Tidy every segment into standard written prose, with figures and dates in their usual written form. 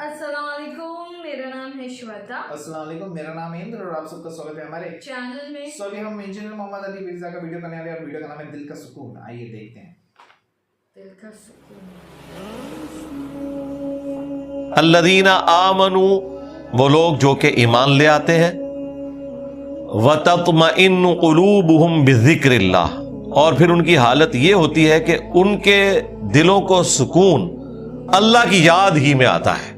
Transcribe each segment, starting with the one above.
السلام علیکم، میرا نام ہے شویتا۔ السلام علیکم، میرا نام ہے اندر اور آپ سب کا سواگت ہے ہمارے چینل میں۔ ابھی ہم انجینئر محمد علی مرزا کا ویڈیو کرنے والے ہیں اور ویڈیو کا نام ہے دل کا سکون۔ آئیے دیکھتے ہیں۔ دل کا سکون۔ الذین آمنوا، وہ لوگ جو کہ ایمان لے آتے ہیں، وتطمئن قلوبہم بذکر اللہ، اور پھر ان کی حالت یہ ہوتی ہے کہ ان کے دلوں کو سکون اللہ کی یاد ہی میں آتا ہے۔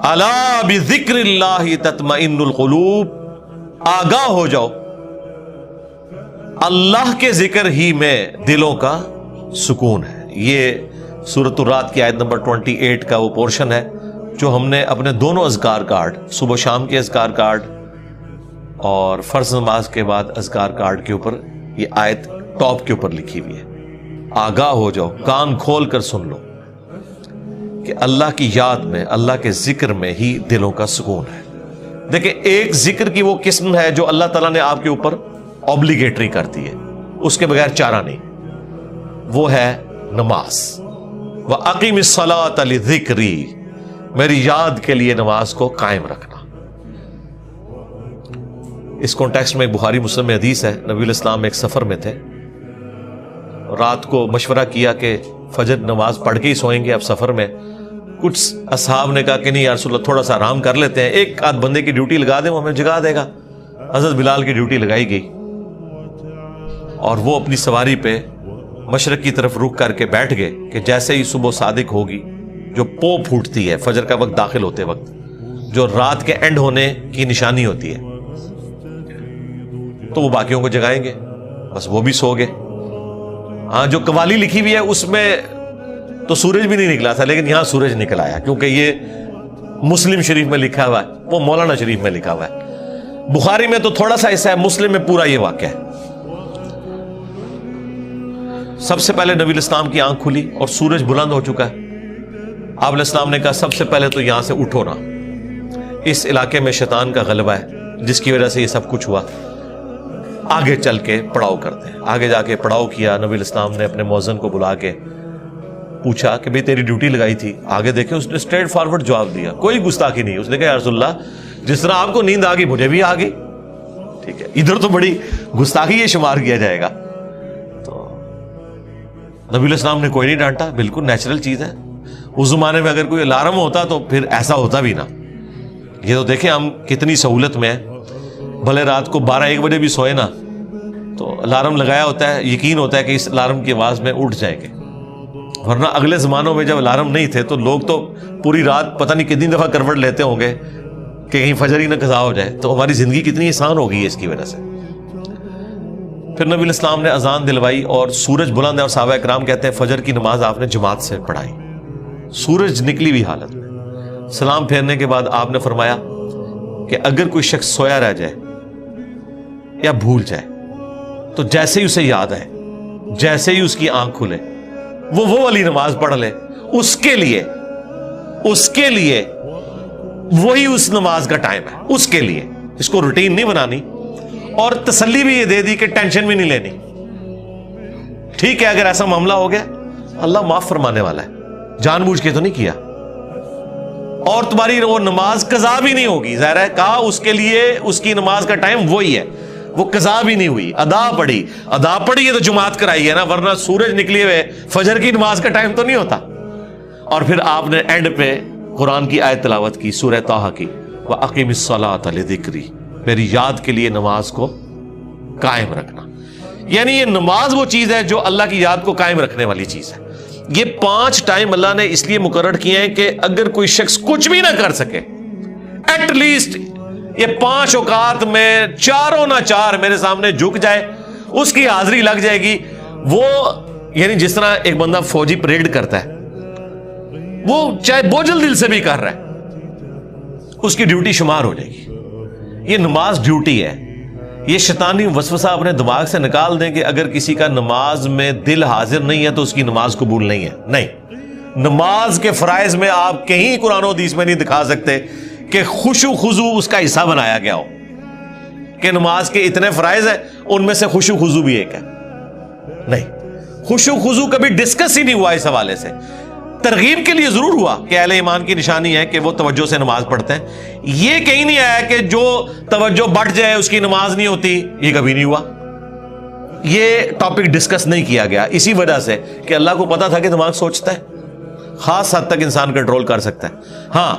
الا بذکر اللہ تطمئن القلوب، آگاہ ہو جاؤ، اللہ کے ذکر ہی میں دلوں کا سکون ہے۔ یہ سورۃ الرعد کی آیت نمبر 28 کا وہ پورشن ہے جو ہم نے اپنے دونوں اذکار کارڈ، صبح شام کے اذکار کارڈ اور فرض نماز کے بعد اذکار کارڈ کے اوپر یہ آیت ٹاپ کے اوپر لکھی ہوئی ہے۔ آگاہ ہو جاؤ، کان کھول کر سن لو کہ اللہ کی یاد میں، اللہ کے ذکر میں ہی دلوں کا سکون ہے۔ دیکھیں، ایک ذکر کی وہ قسم ہے جو اللہ تعالیٰ نے آپ کے اوپر اوبلیگیٹری کر دی ہے، اس کے بغیر چارہ نہیں، وہ ہے نماز۔ وَأَقِمِ الصَّلَاةَ لِذِكْرِي، میری یاد کے لیے نماز کو قائم رکھنا۔ اس کانٹیکسٹ میں بخاری مسلم میں حدیث ہے، نبی علیہ السلام ایک سفر میں تھے، رات کو مشورہ کیا کہ فجر نماز پڑھ کے ہی سوئیں گے اب سفر میں۔ کچھ اصحاب نے کہا کہ نہیں یا رسول اللہ، تھوڑا آرام کر لیتے ہیں، ایک آدھ بندے کی ڈیوٹی لگا دیں، وہ ہمیں جگا دے گا۔ حضرت بلال کی ڈیوٹی لگائی گئی اور وہ اپنی سواری پہ مشرق کی طرف رخ کر کے بیٹھ گئے کہ جیسے ہی صبح صادق ہوگی، جو پو پھوٹتی ہے فجر کا وقت داخل ہوتے وقت، جو رات کے اینڈ ہونے کی نشانی ہوتی ہے، تو وہ باقیوں کو جگائیں گے۔ بس وہ بھی سو گئے۔ ہاں، جو قوالی لکھی ہوئی ہے اس میں تو سورج بھی نہیں نکلا تھا، لیکن یہاں سورج نکل آیا، کیونکہ یہ مسلم شریف میں لکھا ہوا ہے، وہ مولانا شریف میں لکھا ہوا ہے۔ بخاری میں تو تھوڑا سا حصہ ہے، مسلم میں پورا یہ واقعہ ہے۔ سب سے پہلے نبی الاسلام کی آنکھ کھلی اور سورج بلند ہو چکا ہے۔ آپ علیہ السلام نے کہا سب سے پہلے تو یہاں سے اٹھو نا، اس علاقے میں شیطان کا غلبہ ہے جس کی وجہ سے یہ سب کچھ ہوا، آگے چل کے پڑاؤ کرتے ہیں۔ آگے جا کے پڑاؤ کیا۔ نبی علیہ السلام نے اپنے مؤذن کو بلا کے پوچھا کہ بھئی تیری ڈیوٹی لگائی تھی؟ آگے دیکھیں، اس نے اسٹریٹ فارورڈ جواب دیا، کوئی گستاخی نہیں۔ اس نے کہا یا رسول اللہ، جس طرح آپ کو نیند آ گئی مجھے بھی آ گئی، ٹھیک ہے، ادھر تو بڑی گستاخی یہ شمار کیا جائے گا۔ تو نبی علیہ السلام نے کوئی نہیں ڈانٹا، بالکل نیچرل چیز ہے۔ اس زمانے میں اگر کوئی الارم ہوتا تو پھر ایسا ہوتا بھی نہ۔ یہ تو دیکھیں ہم کتنی سہولت میں ہیں، بھلے رات کو 12-1 بجے بھی سوئے نا تو الارم لگایا ہوتا ہے، یقین ہوتا ہے کہ اس الارم کی آواز میں اٹھ جائیں گے۔ ورنہ اگلے زمانوں میں جب الارم نہیں تھے تو لوگ تو پوری رات پتہ نہیں کتنی دفعہ کروٹ لیتے ہوں گے کہ کہیں فجر ہی نہ قضا ہو جائے۔ تو ہماری زندگی کتنی آسان ہو گئی ہے اس کی وجہ سے۔ پھر نبی علیہ السلام نے اذان دلوائی اور سورج بلند ہے، اور صحابہ کرام کہتے ہیں فجر کی نماز آپ نے جماعت سے پڑھائی، سورج نکلی ہوئی حالت میں۔ سلام پھیرنے کے بعد آپ نے فرمایا کہ اگر کوئی شخص سویا رہ جائے یا بھول جائے تو جیسے ہی اسے یاد آئے، جیسے ہی اس کی آنکھ کھلے، وہ والی نماز پڑھ لے، اس کے لیے وہی اس نماز کا ٹائم ہے، اس کے لیے۔ اس کو روٹین نہیں بنانی، اور تسلی بھی یہ دے دی کہ ٹینشن بھی نہیں لینی۔ ٹھیک ہے، اگر ایسا معاملہ ہو گیا اللہ معاف فرمانے والا ہے، جان بوجھ کے تو نہیں کیا، اور تمہاری وہ نماز قضا بھی نہیں ہوگی۔ ظاہر ہے کہا اس کے لیے اس کی نماز کا ٹائم وہی ہے، وہ قضا بھی نہیں ہوئی، ادا پڑی ہے تو جماعت کرائی ہے نا، ورنہ سورج نکلے ہوئے فجر کی نماز کا ٹائم تو نہیں ہوتا۔ اور پھر آپ نے اینڈ پہ قرآن کی آیت تلاوت کی، سورہ طٰہٰ کی، وَأَقِمِ الصَّلَاةَ لِذِكْرِي، میری یاد کے لیے نماز کو قائم رکھنا۔ یعنی یہ نماز وہ چیز ہے جو اللہ کی یاد کو قائم رکھنے والی چیز ہے۔ یہ 5 ٹائم اللہ نے اس لیے مقرر کیے ہیں کہ اگر کوئی شخص کچھ بھی نہ کر سکے، ایٹ لیسٹ یہ 5 اوقات میں چاروں نہ چار میرے سامنے جھک جائے، اس کی حاضری لگ جائے گی۔ وہ یعنی جس طرح ایک بندہ فوجی پریڈ کرتا ہے، وہ چاہے بوجھل دل سے بھی کر رہا ہے، اس کی ڈیوٹی شمار ہو جائے گی۔ یہ نماز ڈیوٹی ہے۔ یہ شیطانی وسوسہ اپنے دماغ سے نکال دیں کہ اگر کسی کا نماز میں دل حاضر نہیں ہے تو اس کی نماز قبول نہیں ہے۔ نہیں، نماز کے فرائض میں آپ کہیں قرآن و حدیث میں نہیں دکھا سکتے کہ خشوع خضوع اس کا حصہ بنایا گیا ہو، کہ نماز کے اتنے فرائض ہیں ان میں سے خشوع خضوع بھی ایک ہے۔ نہیں، خشوع خضوع کبھی ڈسکس ہی نہیں ہوا اس حوالے سے۔ ترغیب کے لیے ضرور ہوا کہ اہل ایمان کی نشانی ہے کہ وہ توجہ سے نماز پڑھتے ہیں. یہ کہیں نہیں آیا کہ جو توجہ بٹ جائے اس کی نماز نہیں ہوتی. یہ کبھی نہیں ہوا. یہ ٹاپک ڈسکس نہیں کیا گیا اسی وجہ سے کہ اللہ کو پتا تھا کہ دماغ سوچتا ہے, خاص حد تک انسان کنٹرول کر سکتا ہے. ہاں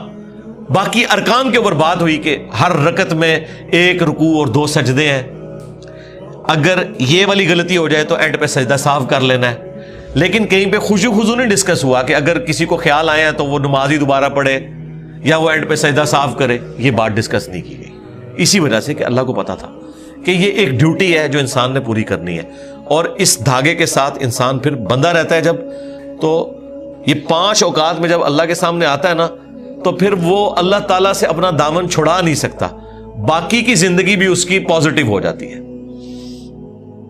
باقی ارکان کے اوپر بات ہوئی کہ ہر رکعت میں 1 رکوع اور 2 سجدے ہیں. اگر یہ والی غلطی ہو جائے تو اینڈ پہ سجدہ صاف کر لینا ہے. لیکن کہیں پہ خشوع خضوع نہیں ڈسکس ہوا کہ اگر کسی کو خیال آیا تو وہ نماز ہی دوبارہ پڑھے یا وہ اینڈ پہ سجدہ صاف کرے. یہ بات ڈسکس نہیں کی گئی اسی وجہ سے کہ اللہ کو پتا تھا کہ یہ ایک ڈیوٹی ہے جو انسان نے پوری کرنی ہے. اور اس دھاگے کے ساتھ انسان پھر بندہ رہتا ہے جب, تو یہ 5 اوقات میں جب اللہ کے سامنے آتا ہے نا تو پھر وہ اللہ تعالیٰ سے اپنا دامن چھڑا نہیں سکتا. باقی کی زندگی بھی اس کی پازیٹیو ہو جاتی ہے.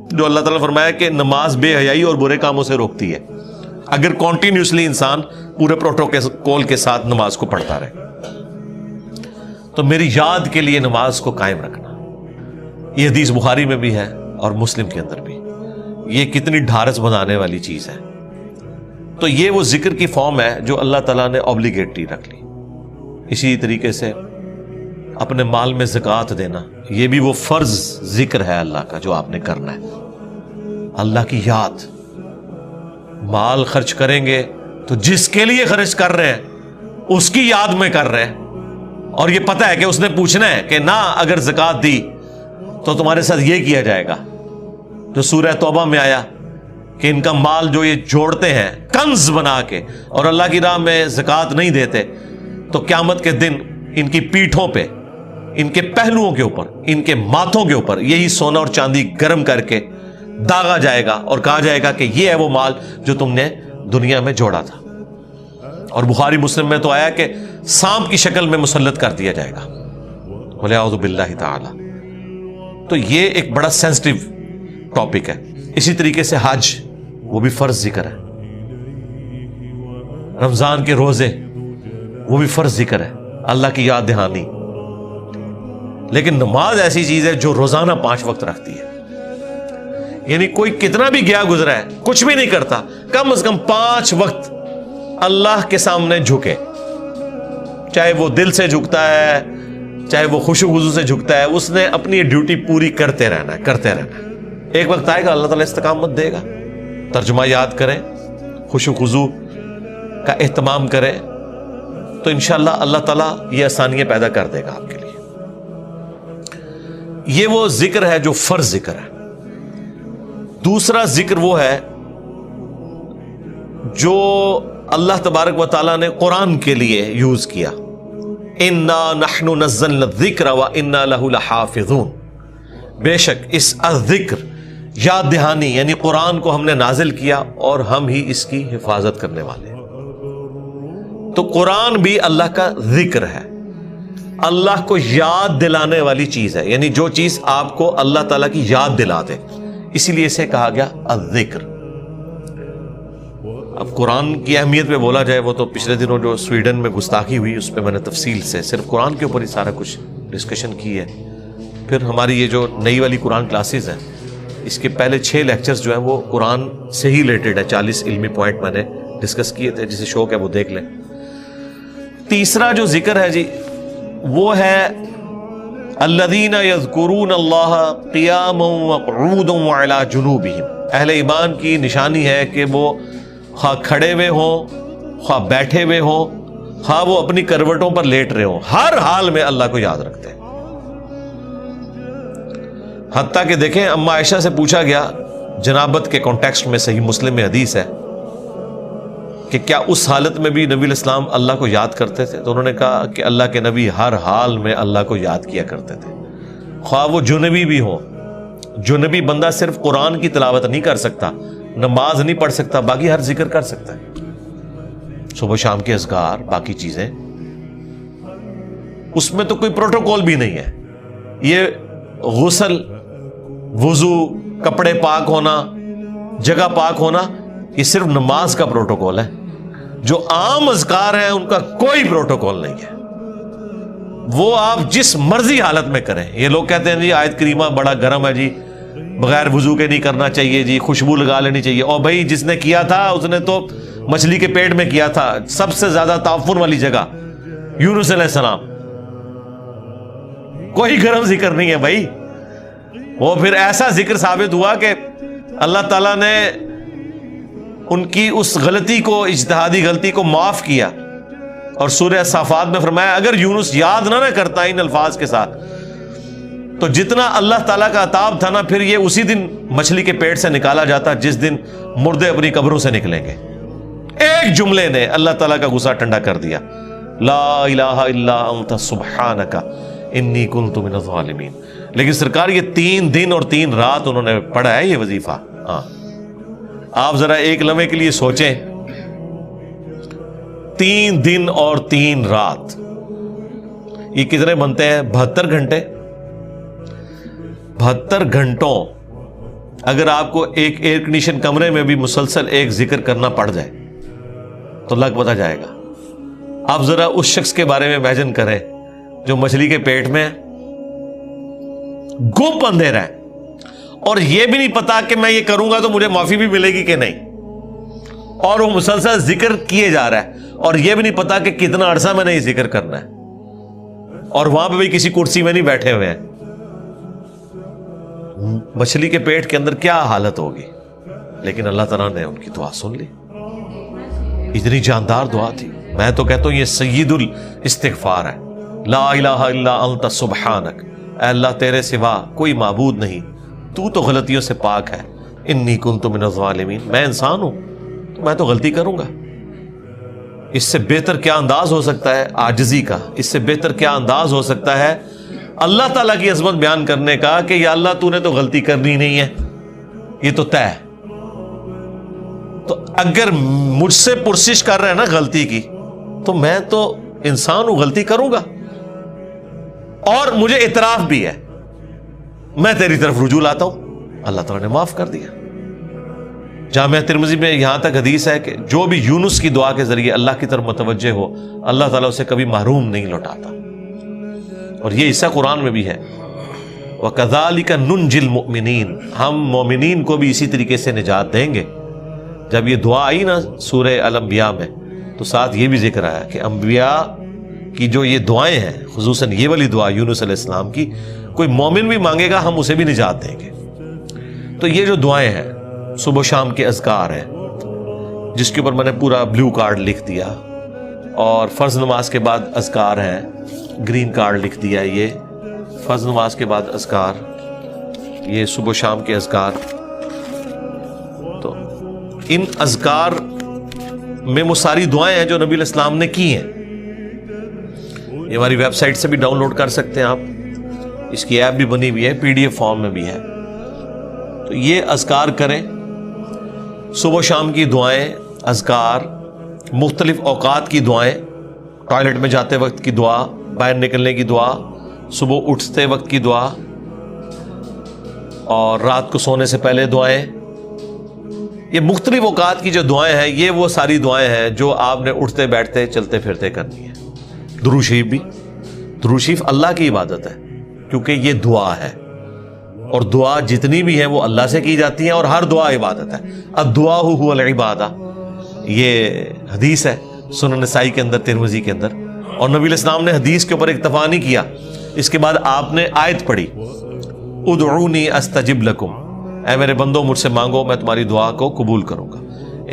جو اللہ تعالیٰ نے فرمایا کہ نماز بے حیائی اور برے کاموں سے روکتی ہے اگر کنٹینیوسلی انسان پورے پروٹوکول کے ساتھ نماز کو پڑھتا رہے. تو میری یاد کے لیے نماز کو قائم رکھنا, یہ حدیث بخاری میں بھی ہے اور مسلم کے اندر بھی. یہ کتنی ڈھارس بنانے والی چیز ہے. تو یہ وہ ذکر کی فارم ہے جو اللہ تعالیٰ نے اوبلیگیٹری رکھ لی. اسی طریقے سے اپنے مال میں زکوٰۃ دینا, یہ بھی وہ فرض ذکر ہے اللہ کا جو آپ نے کرنا ہے. اللہ کی یاد, مال خرچ کریں گے تو جس کے لیے خرچ کر رہے ہیں اس کی یاد میں کر رہے ہیں, اور یہ پتہ ہے کہ اس نے پوچھنا ہے کہ نہ اگر زکوٰۃ دی تو تمہارے ساتھ یہ کیا جائے گا. جو سورہ توبہ میں آیا کہ ان کا مال جو یہ جوڑتے ہیں کنز بنا کے اور اللہ کی راہ میں زکوٰۃ نہیں دیتے تو قیامت کے دن ان کی پیٹھوں پہ, ان کے پہلوؤں کے اوپر, ان کے ماتھوں کے اوپر یہی سونا اور چاندی گرم کر کے داغا جائے گا اور کہا جائے گا کہ یہ ہے وہ مال جو تم نے دنیا میں جوڑا تھا. اور بخاری مسلم میں تو آیا کہ سانپ کی شکل میں مسلط کر دیا جائے گا. وَلِعَوْذُ بِاللَّهِ تَعَالَى. تو یہ ایک بڑا سینسٹیو ٹاپک ہے. اسی طریقے سے حج, وہ بھی فرض ذکر ہے. رمضان کے روزے, وہ بھی فرض ذکر ہے, اللہ کی یاد دہانی. لیکن نماز ایسی چیز ہے جو روزانہ 5 وقت رکھتی ہے. یعنی کوئی کتنا بھی گیا گزرا ہے, کچھ بھی نہیں کرتا, کم از کم 5 وقت اللہ کے سامنے جھکے. چاہے وہ دل سے جھکتا ہے, چاہے وہ خشوع خضوع سے جھکتا ہے, اس نے اپنی ڈیوٹی پوری کرتے رہنا ہے, کرتے رہنا ہے. ایک وقت آئے گا اللہ تعالیٰ استقامت دے گا. ترجمہ یاد کریں, خشوع خضوع کا اہتمام کریں, تو انشاءاللہ اللہ تعالیٰ یہ آسانیاں پیدا کر دے گا آپ کے لیے. یہ وہ ذکر ہے جو فرض ذکر ہے. دوسرا ذکر وہ ہے جو اللہ تبارک و تعالیٰ نے قرآن کے لیے یوز کیا. اِنَّا نَحْنُ نَزَّلْنَا الذِّكْرَ وَإِنَّا لَهُ لَحَافِظُونَ. بے شک اس الذکر, یاد دہانی, یعنی قرآن کو ہم نے نازل کیا اور ہم ہی اس کی حفاظت کرنے والے ہیں. تو قرآن بھی اللہ کا ذکر ہے, اللہ کو یاد دلانے والی چیز ہے, یعنی جو چیز آپ کو اللہ تعالیٰ کی یاد دلا دے, اسی لیے اسے کہا گیا الذکر. اب قرآن کی اہمیت پہ بولا جائے, وہ تو پچھلے دنوں جو سویڈن میں گستاخی ہوئی اس پہ میں نے تفصیل سے صرف قرآن کے اوپر ہی سارا کچھ ڈسکشن کی ہے. پھر ہماری یہ جو نئی والی قرآن کلاسز ہیں, اس کے پہلے 6 لیکچرز جو ہیں وہ قرآن سے ہی ریلیٹڈ ہے. 40 علمی پوائنٹ میں نے ڈسکس کیے تھے, جسے شوق ہے وہ دیکھ لیں. تیسرا جو ذکر ہے جی, وہ ہے الذین یذکرون اللہ قیاما وقعودا وعلی جنوبہم. اہل ایمان کی نشانی ہے کہ وہ خواہ کھڑے ہوئے ہوں, خواہ بیٹھے ہوئے ہوں, خواہ وہ اپنی کروٹوں پر لیٹ رہے ہوں, ہر حال میں اللہ کو یاد رکھتے ہیں. حتیٰ کہ دیکھیں اما عائشہ سے پوچھا گیا جنابت کے کانٹیکسٹ میں, صحیح مسلم میں حدیث ہے کہ کیا اس حالت میں بھی نبی علیہ السلام اللہ کو یاد کرتے تھے؟ تو انہوں نے کہا کہ اللہ کے نبی ہر حال میں اللہ کو یاد کیا کرتے تھے, خواہ وہ جنبی بھی ہوں. جنبی بندہ صرف قرآن کی تلاوت نہیں کر سکتا, نماز نہیں پڑھ سکتا, باقی ہر ذکر کر سکتا ہے, صبح شام کے اذکار, باقی چیزیں. اس میں تو کوئی پروٹوکول بھی نہیں ہے. یہ غسل, وضو, کپڑے پاک ہونا, جگہ پاک ہونا, یہ صرف نماز کا پروٹوکول ہے. جو عام اذکار ہیں ان کا کوئی پروٹوکول نہیں ہے, وہ آپ جس مرضی حالت میں کریں. یہ لوگ کہتے ہیں جی آیت کریمہ بڑا گرم ہے جی, بغیر وضو کے نہیں کرنا چاہیے جی, خوشبو لگا لینی چاہیے. اور بھائی جس نے کیا تھا اس نے تو مچھلی کے پیٹ میں کیا تھا، سب سے زیادہ تعفن والی جگہ یونس علیہ السلام. کوئی گرم ذکر نہیں ہے بھائی. وہ پھر ایسا ذکر ثابت ہوا کہ اللہ تعالیٰ نے ان کی اس غلطی کو، اجتہادی غلطی کو معاف کیا. اور سورہ صافات میں فرمایا اگر یونس یاد نہ کرتا ان الفاظ کے ساتھ تو جتنا اللہ تعالیٰ کا عطاب تھا نا، پھر یہ اسی دن مچھلی کے پیٹ سے نکالا جاتا جس دن مردے اپنی قبروں سے نکلیں گے. ایک جملے نے اللہ تعالیٰ کا غصہ ٹھنڈا کر دیا، لا الہ الا انت سبحانک انی کنت من الظالمین. لیکن سرکار یہ 3 دن اور 3 رات انہوں نے پڑھا ہے یہ وظیفہ. ہاں آپ ذرا ایک لمحے کے لیے سوچیں، 3 دن اور 3 رات، یہ کتنے بنتے ہیں؟ 72 گھنٹے. 72 گھنٹوں اگر آپ کو ایک ایئر کنڈیشن کمرے میں بھی مسلسل ایک ذکر کرنا پڑ جائے تو لگ پتہ جائے گا. آپ ذرا اس شخص کے بارے میں امیجن کریں جو مچھلی کے پیٹ میں گپ اندھیرا ہے اور یہ بھی نہیں پتا کہ میں یہ کروں گا تو مجھے معافی بھی ملے گی کہ نہیں، اور وہ مسلسل ذکر کیے جا رہا ہے اور یہ بھی نہیں پتا کہ کتنا عرصہ میں نے یہ ذکر کرنا ہے، اور وہاں پہ بھی کسی کرسی میں نہیں بیٹھے ہوئے ہیں. مچھلی کے پیٹ کے اندر کیا حالت ہوگی. لیکن اللہ تعالیٰ نے ان کی دعا سن لی. اتنی جاندار دعا تھی. میں تو کہتا ہوں یہ سید الاستغفار ہے. لا الہ الا انت سبحانک، اے اللہ تیرے سوا کوئی معبود نہیں، تو تو غلطیوں سے پاک ہے. انی کنت من الظالمین، میں انسان ہوں تو میں تو غلطی کروں گا. اس سے بہتر کیا انداز ہو سکتا ہے عاجزی کا؟ اس سے بہتر کیا انداز ہو سکتا ہے اللہ تعالیٰ کی عظمت بیان کرنے کا کہ یا اللہ تو نے تو غلطی کرنی نہیں ہے، یہ تو طے ہے. تو اگر مجھ سے پرسش کر رہے ہیں نا غلطی کی، تو میں تو انسان ہوں، غلطی کروں گا، اور مجھے اعتراف بھی ہے، میں تیری طرف رجوع لاتا ہوں. اللہ تعالیٰ نے معاف کر دیا. جامعہ ترمذی میں یہاں تک حدیث ہے کہ جو بھی یونس کی دعا کے ذریعے اللہ کی طرف متوجہ ہو، اللہ تعالیٰ اسے کبھی محروم نہیں لوٹاتا. اور یہ حصہ قرآن میں بھی ہے، وَكَذَلِكَ نُنْجِي الْمُؤْمِنِينَ، ہم مومنین کو بھی اسی طریقے سے نجات دیں گے. جب یہ دعا آئی نا سورہ الانبیاء میں تو ساتھ یہ بھی ذکر آیا کہ انبیاء کی جو یہ دعائیں ہیں، خصوصاً یہ والی دعا یونس علیہ السلام کی، کوئی مومن بھی مانگے گا ہم اسے بھی نجات دیں گے. تو یہ جو دعائیں ہیں صبح و شام کے اذکار ہیں، جس کے اوپر میں نے پورا بلیو کارڈ لکھ دیا، اور فرض نماز کے بعد اذکار ہیں، گرین کارڈ لکھ دیا. یہ فرض نماز کے بعد اذکار، یہ صبح و شام کے اذکار. تو ان اذکار میں وہ ساری دعائیں ہیں جو نبی علیہ السلام نے کی ہیں. یہ ہماری ویب سائٹ سے بھی ڈاؤن لوڈ کر سکتے ہیں آپ. اس کی ایپ بھی بنی ہوئی ہے، PDF فارم میں بھی ہے. تو یہ اذکار کریں، صبح و شام کی دعائیں، اذکار، مختلف اوقات کی دعائیں، ٹوائلٹ میں جاتے وقت کی دعا، باہر نکلنے کی دعا، صبح اٹھتے وقت کی دعا، اور رات کو سونے سے پہلے دعائیں. یہ مختلف اوقات کی جو دعائیں ہیں، یہ وہ ساری دعائیں ہیں جو آپ نے اٹھتے بیٹھتے چلتے پھرتے کرنی ہے. درود شریف بھی، درود شریف اللہ کی عبادت ہے کیونکہ یہ دعا ہے، اور دعا جتنی بھی ہیں وہ اللہ سے کی جاتی ہیں، اور ہر دعا عبادت ہے. الدعاء هو العبادہ، یہ حدیث ہے سنن نسائی کے اندر، ترمذی کے اندر. اور نبی علیہ السلام نے حدیث کے اوپر اکتفا نہیں کیا، اس کے بعد آپ نے آیت پڑھی، ادعونی استجب لکم، اے میرے بندو مجھ سے مانگو میں تمہاری دعا کو قبول کروں گا.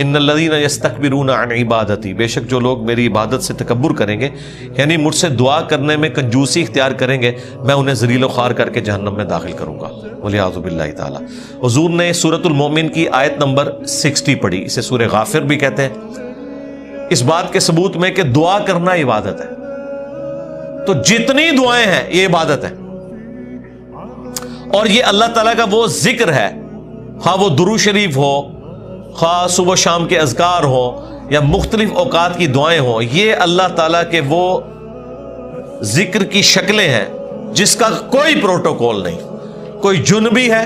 ان الذین یستکبرون عن عبادتی، بے شک جو لوگ میری عبادت سے تکبر کریں گے، یعنی مجھ سے دعا کرنے میں کنجوسی اختیار کریں گے، میں انہیں ذلیل و خوار کر کے جہنم میں داخل کروں گا، والعیاذ باللہ تعالی. حضور نے سورۃ المؤمن کی آیت نمبر 60 پڑھی، اسے سورہ غافر بھی کہتے ہیں، اس بات کے ثبوت میں کہ دعا کرنا عبادت ہے. تو جتنی دعائیں ہیں یہ عبادت ہے، اور یہ اللہ تعالیٰ کا وہ ذکر ہے، خواہ وہ درود شریف ہو، خواہ صبح شام کے اذکار ہو، یا مختلف اوقات کی دعائیں ہوں، یہ اللہ تعالیٰ کے وہ ذکر کی شکلیں ہیں جس کا کوئی پروٹوکول نہیں. کوئی جنبی ہے،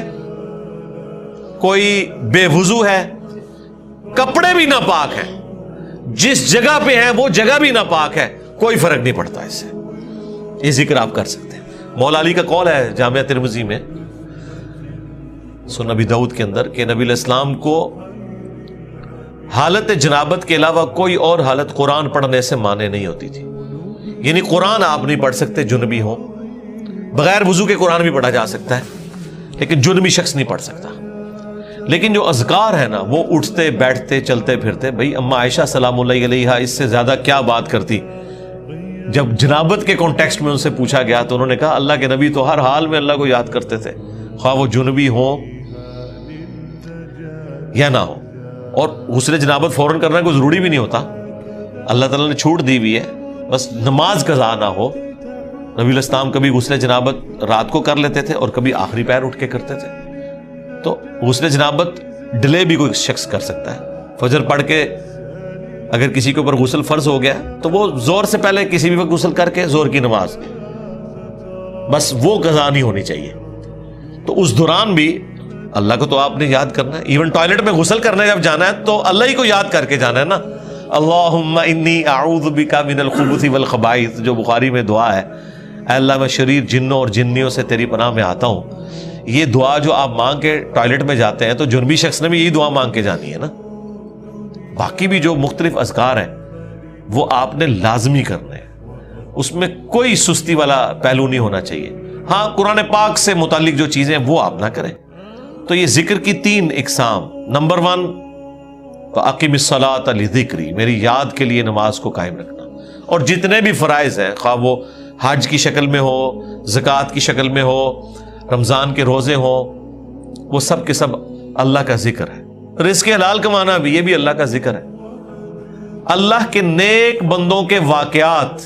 کوئی بے وضو ہے، کپڑے بھی ناپاک ہیں، جس جگہ پہ ہیں وہ جگہ بھی ناپاک ہے، کوئی فرق نہیں پڑتا اس سے. یہ ذکر آپ کر سکتے ہیں. مولا علی کا قول ہے جامعہ ترمذی میں، سنن نبی داؤد کے اندر، کہ نبی علیہ السلام کو حالت جنابت کے علاوہ کوئی اور حالت قرآن پڑھنے سے مانے نہیں ہوتی تھی. یعنی قرآن آپ نہیں پڑھ سکتے جنبی ہو، بغیر وضو کے قرآن بھی پڑھا جا سکتا ہے لیکن جنبی شخص نہیں پڑھ سکتا. لیکن جو اذکار ہے نا وہ اٹھتے بیٹھتے چلتے پھرتے، بھائی اما عائشہ سلام اللہ علیہا اس سے زیادہ کیا بات کرتی. جب جنابت کے کانٹیکسٹ میں ان سے پوچھا گیا تو انہوں نے کہا اللہ کے نبی تو ہر حال میں اللہ کو یاد کرتے تھے، خواہ وہ جنبی ہو یا نہ ہو. اور غسل جنابت فوراً کرنا کوئی ضروری بھی نہیں ہوتا، اللہ تعالیٰ نے چھوٹ دی ہوئی ہے، بس نماز قضا نہ ہو. نبی الاسلام کبھی غسل جنابت رات کو کر لیتے تھے اور کبھی آخری پیر اٹھ کے کرتے تھے. تو غسل جنابت ڈیلے بھی کوئی شخص کر سکتا ہے. فجر پڑھ کے اگر کسی کے اوپر غسل فرض ہو گیا تو وہ زور سے پہلے کسی بھی وقت غسل کر کے زور کی نماز، بس وہ قضا نہیں ہونی چاہیے. تو اس دوران بھی اللہ کو تو آپ نے یاد کرنا ہے. ایون ٹوائلٹ میں غسل کرنے جب جانا ہے تو اللہ ہی کو یاد کر کے جانا ہے نا. اللہم انی اعوذ بک من الخبث والخبائث، جو بخاری میں دعا ہے، اے اللہ میں شریر جنوں اور جنیوں سے تیری پناہ میں آتا ہوں. یہ دعا جو آپ مانگ کے ٹوائلٹ میں جاتے ہیں تو جنبی شخص نے بھی یہی دعا مانگ کے جانی ہے نا. باقی بھی جو مختلف اذکار ہیں وہ آپ نے لازمی کرنے ہیں، اس میں کوئی سستی والا پہلو نہیں ہونا چاہیے. ہاں قرآن پاک سے متعلق جو چیزیں ہیں وہ آپ نہ کریں. تو یہ ذکر کی 3 اقسام. نمبر 1 فَأَقِمِ الصَّلَاةَ لِذِكْرِي، میری یاد کے لیے نماز کو قائم رکھنا. اور جتنے بھی فرائض ہیں، خواہ وہ حج کی شکل میں ہو، زکوٰۃ کی شکل میں ہو، رمضان کے روزے ہوں، وہ سب کے سب اللہ کا ذکر ہے. رزق حلال کمانا بھی، یہ بھی اللہ کا ذکر ہے. اللہ کے نیک بندوں کے واقعات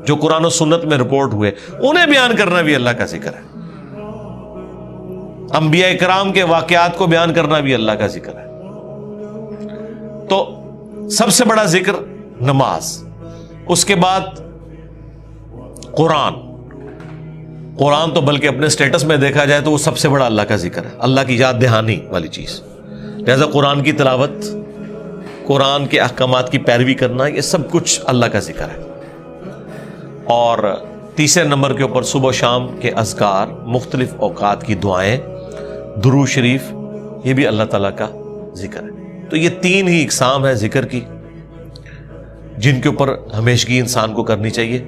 جو قرآن و سنت میں رپورٹ ہوئے انہیں بیان کرنا بھی اللہ کا ذکر ہے. انبیاء کرام کے واقعات کو بیان کرنا بھی اللہ کا ذکر ہے. تو سب سے بڑا ذکر نماز، اس کے بعد قرآن تو بلکہ اپنے سٹیٹس میں دیکھا جائے تو وہ سب سے بڑا اللہ کا ذکر ہے، اللہ کی یاد دہانی والی چیز. لہذا قرآن کی تلاوت، قرآن کے احکامات کی پیروی کرنا، یہ سب کچھ اللہ کا ذکر ہے. اور تیسرے نمبر کے اوپر صبح و شام کے اذکار، مختلف اوقات کی دعائیں، درود شریف، یہ بھی اللہ تعالیٰ کا ذکر ہے. تو یہ 3 ہی اقسام ہے ذکر کی جن کے اوپر ہمیشگی انسان کو کرنی چاہیے.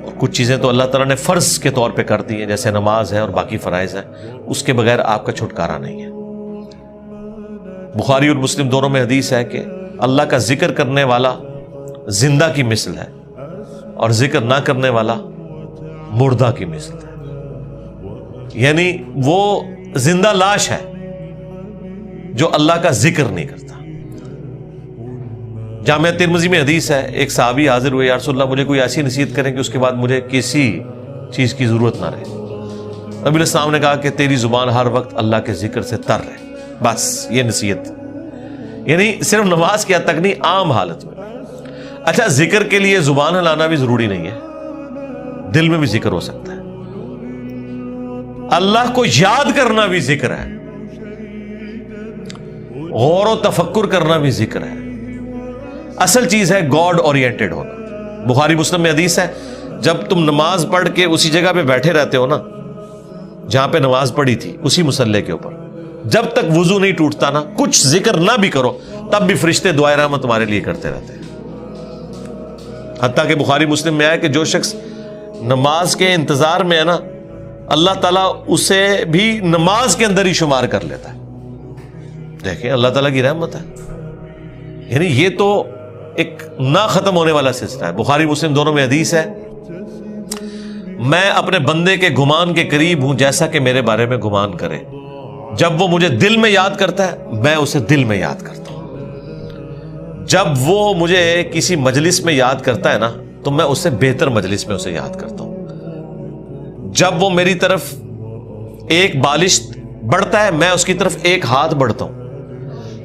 اور کچھ چیزیں تو اللہ تعالیٰ نے فرض کے طور پہ کر دی ہیں، جیسے نماز ہے اور باقی فرائض ہیں، اس کے بغیر آپ کا چھٹکارا نہیں ہے. بخاری اور مسلم دونوں میں حدیث ہے کہ اللہ کا ذکر کرنے والا زندہ کی مثل ہے اور ذکر نہ کرنے والا مردہ کی مثل ہے. یعنی وہ زندہ لاش ہے جو اللہ کا ذکر نہیں کرتا. جامعہ ترمذی میں حدیث ہے، ایک صحابی حاضر ہوئے، یا رسول اللہ مجھے کوئی ایسی نصیحت کریں کہ اس کے بعد مجھے کسی چیز کی ضرورت نہ رہے. نبی علیہ السلام نے کہا کہ تیری زبان ہر وقت اللہ کے ذکر سے تر رہے، بس یہ نصیحت. یعنی صرف نماز کی حد تک نہیں، عام حالت میں. اچھا، ذکر کے لیے زبان ہلانا بھی ضروری نہیں ہے، دل میں بھی ذکر ہو سکتا ہے. اللہ کو یاد کرنا بھی ذکر ہے، غور و تفکر کرنا بھی ذکر ہے. اصل چیز ہے گاڈ اورینٹڈ ہونا. بخاری مسلم میں حدیث ہے، جب تم نماز پڑھ کے اسی جگہ پہ بیٹھے رہتے ہو نا جہاں پہ نماز پڑھی تھی، اسی مصلی کے اوپر، جب تک وضو نہیں ٹوٹتا نا، کچھ ذکر نہ بھی کرو، تب بھی فرشتے دعائے رحمت تمہارے لیے کرتے رہتے ہیں. حتیٰ کہ بخاری مسلم میں آیا کہ جو شخص نماز کے انتظار میں ہے نا، اللہ تعالیٰ اسے بھی نماز کے اندر ہی شمار کر لیتا ہے. دیکھیں اللہ تعالیٰ کی رحمت ہے. یعنی یہ تو ایک نہ ختم ہونے والا سلسلہ ہے. بخاری مسلم دونوں میں حدیث ہے، میں اپنے بندے کے گمان کے قریب ہوں جیسا کہ میرے بارے میں گمان کرے. جب وہ مجھے دل میں یاد کرتا ہے میں اسے دل میں یاد کرتا ہوں. جب وہ مجھے کسی مجلس میں یاد کرتا ہے نا تو میں اس سے بہتر مجلس میں اسے یاد کرتا ہوں. جب وہ میری طرف ایک بالش بڑھتا ہے میں اس کی طرف ایک ہاتھ بڑھتا ہوں.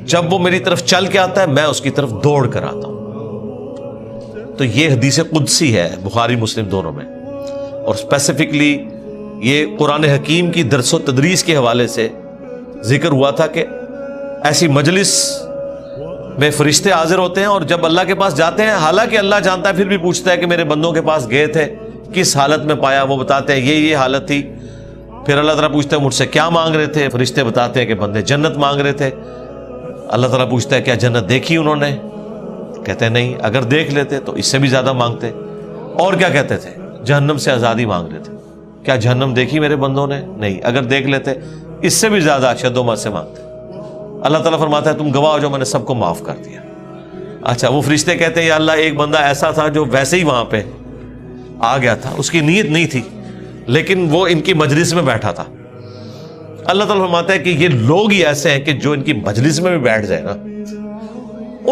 جب وہ میری طرف چل کے آتا ہے میں اس کی طرف دوڑ کر آتا ہوں. تو یہ حدیث قدسی ہے بخاری مسلم دونوں میں. اور اسپیسیفکلی یہ قرآن حکیم کی درس و تدریس کے حوالے سے ذکر ہوا تھا کہ ایسی مجلس میں فرشتے حاضر ہوتے ہیں، اور جب اللہ کے پاس جاتے ہیں، حالانکہ اللہ جانتا ہے، پھر بھی پوچھتا ہے کہ میرے بندوں کے پاس گئے تھے، کس حالت میں پایا؟ وہ بتاتے ہیں یہ حالت تھی. پھر اللہ تعالیٰ پوچھتا ہے مجھ سے کیا مانگ رہے تھے؟ فرشتے بتاتے ہیں کہ بندے جنت مانگ رہے تھے. اللہ تعالیٰ پوچھتا ہے کیا جنت دیکھی انہوں نے؟ کہتے ہیں نہیں. اگر دیکھ لیتے تو اس سے بھی زیادہ مانگتے. اور کیا کہتے تھے؟ جہنم سے آزادی مانگ رہے تھے. کیا جہنم دیکھی میرے بندوں نے؟ نہیں. اگر دیکھ لیتے اس سے بھی زیادہ اشد و سے مانگتے. اللہ تعالیٰ فرماتا ہے تم گواہ ہو جو میں نے سب کو معاف کر دیا. اچھا وہ فرشتے کہتے ہیں یا اللہ ایک بندہ ایسا تھا جو ویسے ہی وہاں پہ آ گیا تھا, اس کی نیت نہیں تھی لیکن وہ ان کی مجلس میں بیٹھا تھا. اللہ تعالیٰ فرماتا ہے کہ یہ لوگ ہی ایسے ہیں کہ جو ان کی مجلس میں بھی بیٹھ جائے نا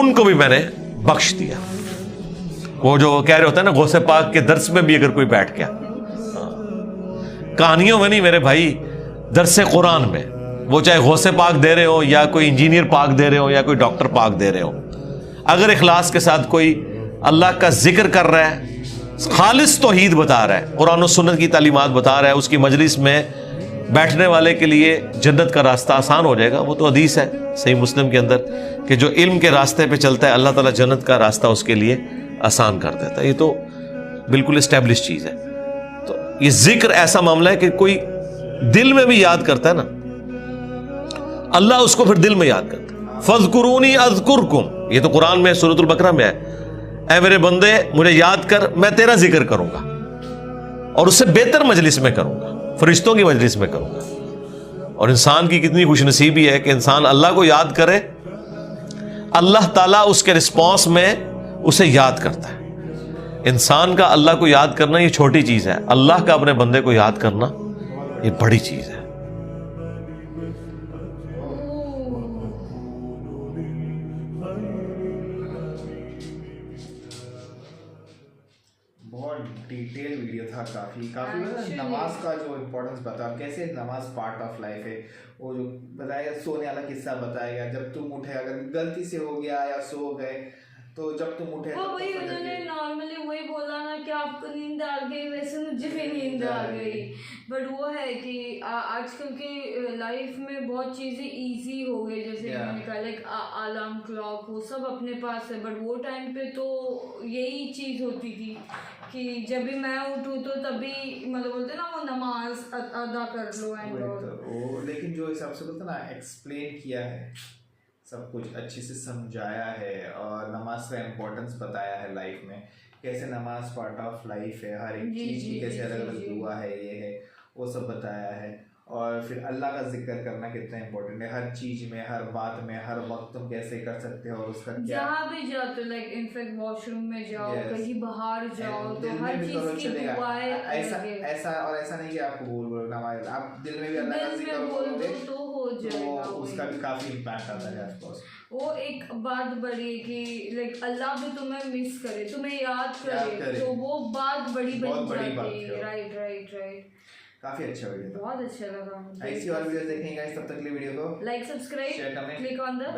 ان کو بھی میں نے بخش دیا. وہ جو کہہ رہے ہوتے ہیں نا غوث پاک کے درس میں بھی اگر کوئی بیٹھ گیا, کہانیوں میں نہیں میرے بھائی, درس قرآن میں, وہ چاہے غوث پاک دے رہے ہو یا کوئی انجینئر پاک دے رہے ہو یا کوئی ڈاکٹر پاک دے رہے ہو, اگر اخلاص کے ساتھ کوئی اللہ کا ذکر کر رہا ہے, خالص توحید بتا رہا ہے, قرآن و سنت کی تعلیمات بتا رہا ہے, اس کی مجلس میں بیٹھنے والے کے لیے جنت کا راستہ آسان ہو جائے گا. وہ تو حدیث ہے صحیح مسلم کے اندر کہ جو علم کے راستے پہ چلتا ہے اللہ تعالیٰ جنت کا راستہ اس کے لیے آسان کر دیتا ہے. یہ تو بالکل اسٹیبلش چیز ہے. تو یہ ذکر ایسا معاملہ ہے کہ کوئی دل میں بھی یاد کرتا ہے نا, اللہ اس کو پھر دل میں یاد کرتا ہے. فَاذْكُرُونِي أَذْكُرْكُمْ, یہ تو قرآن میں سورۃ البقرہ میں ہے, اے میرے بندے مجھے یاد کر میں تیرا ذکر کروں گا اور اس سے بہتر مجلس میں کروں گا, فرشتوں کی مجلس میں کروں گا. اور انسان کی کتنی خوش نصیبی ہے کہ انسان اللہ کو یاد کرے, اللہ تعالیٰ اس کے رسپانس میں اسے یاد کرتا ہے. انسان کا اللہ کو یاد کرنا یہ چھوٹی چیز ہے, اللہ کا اپنے بندے کو یاد کرنا یہ بڑی چیز ہے. بہت ڈیٹیل ویڈیو تھا, کافی نماز کا جو امپورٹنس بتا, کیسے نماز پارٹ آف لائف ہے. وہ جو بتایا گیا سونے والا قصہ بتایا گیا, جب تم اٹھے اگر غلطی سے ہو گیا یا سو گئے تو جب تم اٹھے وہ وہی انہوں نے نارملی وہی بولا نا کہ آپ کو نیند آ گئی, ویسے مجھے بھی نیند آ گئی. بٹ وہ ہے کہ آج کل کی لائف میں بہت چیزیں ایزی ہو گئی, جیسے میں نے کہا لائک الارم کلاک وہ سب اپنے پاس ہے. بٹ وہ ٹائم پہ تو یہی چیز ہوتی تھی کہ جب بھی میں اٹھوں تو تبھی مطلب بولتے نا وہ نماز ادا کر لو اینڈ آل. لیکن جو حساب سے بولتے نا ایکسپلین کیا ہے, سب کچھ اچھے سے سمجھایا ہے اور نماز کا امپورٹنس بتایا ہے لائف میں, کیسے نماز پارٹ آف لائف ہے, ہر ایک چیز کی کیسے الگ الگ دعا ہے, یہ ہے وہ سب بتایا ہے. اور پھر اللہ کا ذکر کرنا کتنا امپورٹنٹ ہے, ہر چیز میں, ہر بات میں, ہر وقت تم کیسے کر سکتے ہو, اور اس کا کیا جہاں بھی جاتے لائک انفیکٹ واش روم میں جاؤ, کہیں باہر جاؤ, تو ہر چیز کی دعائیں ایسا اور ایسا نہیں کہ آپ کو بول نماز آپ دل میں بھی اللہ کا ذکر بول دو تو ہو جائے گا, اس کا بھی کافی امپیکٹ آتا ہے آس پاس. وہ ایک بات بڑی ہے کہ لائک اللہ بھی تمہیں مس کرے, تمہیں یاد کرے, تو وہ بات بڑی بن جاتی ہے. Right right right. کافی اچھا ویڈیو تھا, بہت اچھا لگا. ایسی اور ویڈیوز دیکھیں گے, تب تک کے لیے ویڈیو کو like, subscribe, click on the